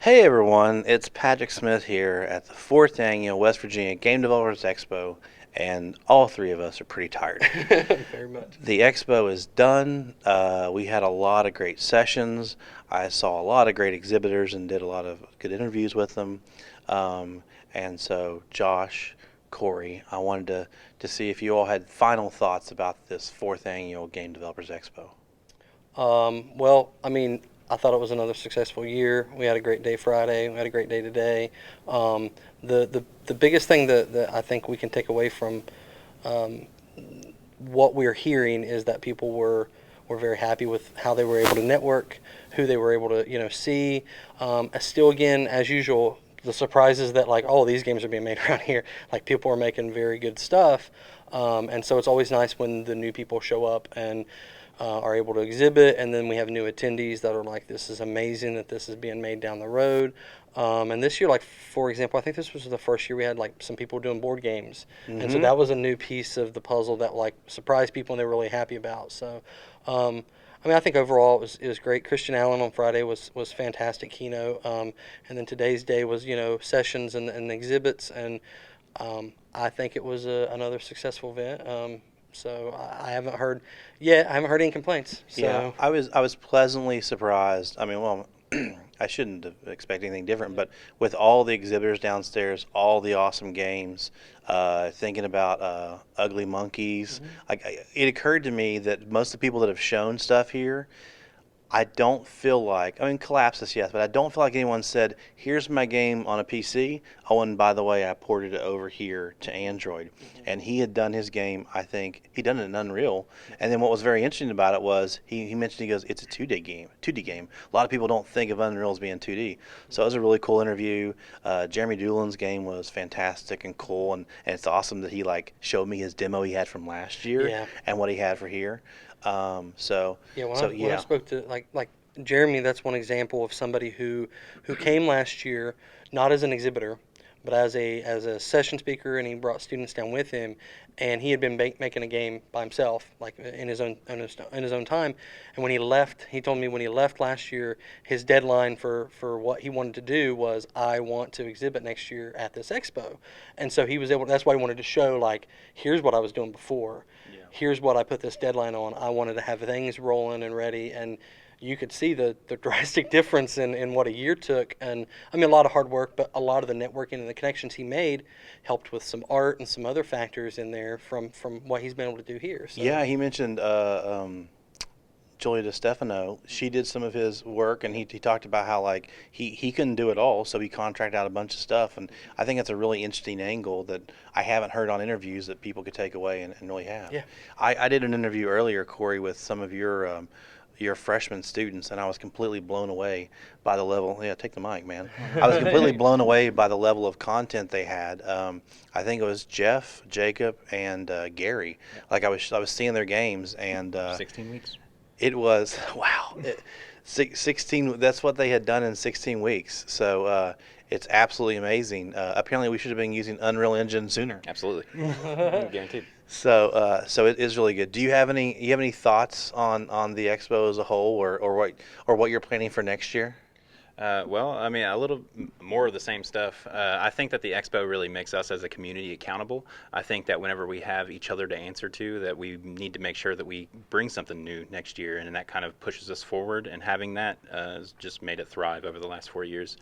Hey everyone, it's Patrick Smith here at the fourth annual West Virginia Game Developers Expo, and all three of us are pretty tired. Very much. The expo is done. We had a lot of great sessions. I saw a lot of great exhibitors and did a lot of good interviews with them. And so, Josh, Cory, I wanted to see if you all had final thoughts about this fourth annual Game Developers Expo. I thought it was another successful year. We had a great day Friday. We had a great day today. Um, the biggest thing that I think we can take away from um, what we're hearing is that people were very happy with how they were able to network, who they were able to see. Still, again, as usual, the surprises that like, oh, these games are being made around here. Like people are making very good stuff, and so it's always nice when the new people show up and are able to exhibit, and then we have new attendees that are like, this is amazing that this is being made down the road. And this year, like for example, I think this was the first year we had like some people doing board games, and so Mm-hmm. that was a new piece of the puzzle that like surprised people and they were really happy about. So, um, I think overall it was great. Christian Allen on Friday was fantastic keynote, and then today's day was sessions and exhibits, and I think it was another successful event. So I haven't heard yet. I haven't heard any complaints. Yeah, So I was pleasantly surprised. I mean, well, I shouldn't have expected anything different, but with all the exhibitors downstairs, all the awesome games, thinking about Ugly Monkeys, mhm. it occurred to me that most of the people that have shown stuff here, I don't feel like, I mean, Collapsus, yes, but I don't feel like anyone said, here's my game on a PC. Oh, and by the way, I ported it over here to Android. And he had done his game, I think, he done it in Unreal. And then what was very interesting about it was he mentioned, he goes, it's a 2D game, 2D game. A lot of people don't think of Unreal as being 2D. So it was a really cool interview. Jeremy Doolin's game was fantastic and cool. And it's awesome that he like showed me his demo he had from last year Yeah, and what he had for here. Um, so, yeah. so When I yeah. spoke to like Jeremy, that's one example of somebody who came last year not as an exhibitor, but as a session speaker, and he brought students down with him, and he had been making a game by himself, like in his own time. And when he left, he told me when he left last year, his deadline for what he wanted to do was, I want to exhibit next year at this expo, and so he was able. That's why he wanted to show like, here's what I was doing before, here's what I put this deadline on. I wanted to have things rolling and ready, and you could see the drastic difference in what a year took. And I mean, a lot of hard work, but a lot of the networking and the connections he made helped with some art and some other factors in there from what he's been able to do here. So Yeah, he mentioned Julia DeStefano. She did some of his work, and he talked about how like he couldn't do it all, so he contracted out a bunch of stuff. And I think that's a really interesting angle that I haven't heard on interviews that people could take away and really have. yeah, I did an interview earlier, Cory, with some of your freshman students, and I was completely blown away by the level. Yeah, take the mic, man. I was completely blown away by the level of content they had. I think it was Jeff, Jacob, and Gary. Like I was seeing their games, and 16 weeks. it was wow. 16. That's what they had done in 16 weeks. So it's absolutely amazing. Apparently, we should have been using Unreal Engine sooner. Absolutely. Guaranteed. So it is really good. Do you have any thoughts on the expo as a whole, or what you're planning for next year? Well, I mean, a little more of the same stuff. I think that the expo really makes us as a community accountable. I think that whenever we have each other to answer to, that we need to make sure that we bring something new next year, and that kind of pushes us forward. And having that has just made it thrive over the last 4 years.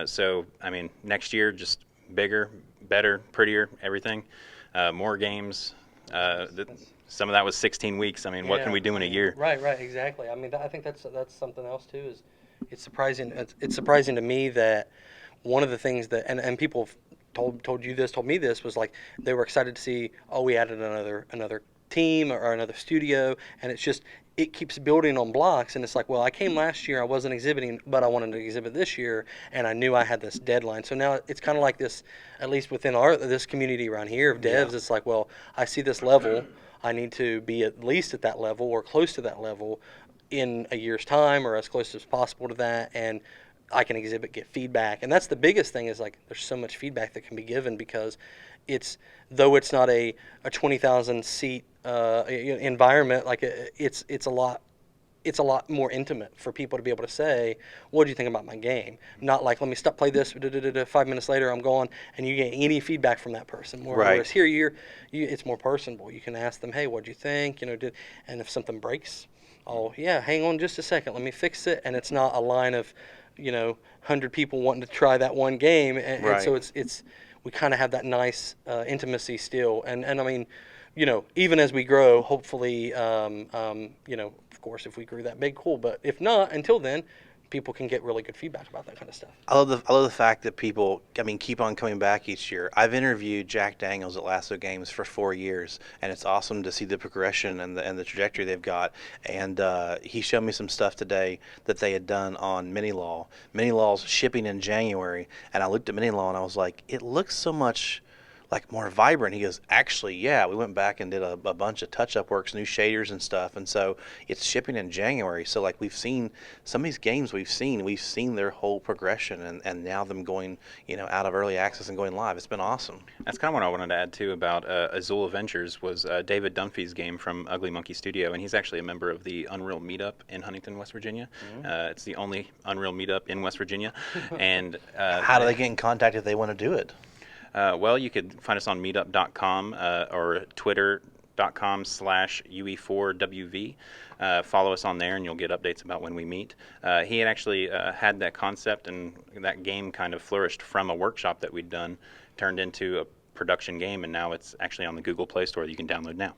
So, I mean, next year, just bigger, better, prettier, everything. More games. Some of that was 16 weeks. I mean, what can yeah, we do in a year? right, exactly. I mean, I think that's something else too. Is it's surprising. It's surprising to me that one of the things that and people told me this was like they were excited to see, oh, we added another team or another studio, and it's just it keeps building on blocks. And it's like, well, I came last year, I wasn't exhibiting, but I wanted to exhibit this year, and I knew I had this deadline. So now it's kind of like this, at least within our this community around here of Yeah. devs. It's like, well, I see this level, I need to be at least at that level or close to that level in a year's time, or as close as possible to that, and I can exhibit, get feedback. And that's the biggest thing, is like there's so much feedback that can be given, because it's, though it's not a 20,000 seat environment, like it's a lot it's a lot more intimate for people to be able to say, "What do you think about my game?" Not like, "Let me stop, play this." 5 minutes later, I'm gone, and you get any feedback from that person. Right. Whereas here, it's more personable. You can ask them, "Hey, what do you think?" And if something breaks, oh yeah, hang on just a second, let me fix it. And it's not a line of, 100 people wanting to try that one game, and so Right. it's we kind of have that nice intimacy still. And I mean, even as we grow, hopefully, of course, if we grew that big, cool. But if not, until then, people can get really good feedback about that kind of stuff. I love the fact that people, I mean, keep on coming back each year. I've interviewed Jack Daniels at Lasso Games for 4 years, and it's awesome to see the progression and the trajectory they've got. And he showed me some stuff today that they had done on Mini Law. Mini Law's shipping in January, and I looked at Mini Law and I was like, it looks so much like more vibrant. He goes, actually, yeah, we went back and did a bunch of touch-up works, new shaders and stuff, and so it's shipping in January. So like we've seen some of these games we've seen their whole progression, and now them going out of early access and going live. It's been awesome. That's kind of what I wanted to add too about Azul Adventures was David Dunphy's game from Ugly Monkey Studio, and he's actually a member of the Unreal Meetup in Huntington, West Virginia. It's the only Unreal Meetup in West Virginia, and How do they get in contact if they want to do it? well, you could find us on meetup.com or twitter.com/UE4WV. Follow us on there, and you'll get updates about when we meet. He had actually had that concept, and that game kind of flourished from a workshop that we'd done, turned into a production game, and now it's actually on the Google Play Store that you can download now.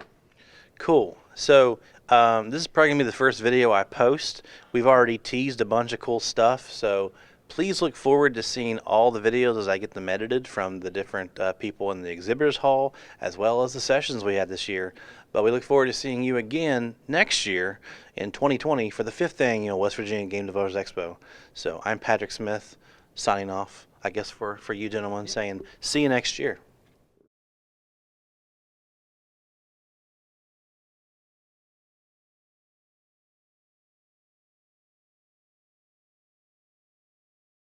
Cool. So this is probably gonna be the first video I post. We've already teased a bunch of cool stuff, so please look forward to seeing all the videos as I get them edited from the different people in the exhibitors hall, as well as the sessions we had this year. But we look forward to seeing you again next year in 2020 for the 5th annual West Virginia Game Developers Expo. So I'm Patrick Smith, signing off. I guess for you gentlemen, saying see you next year.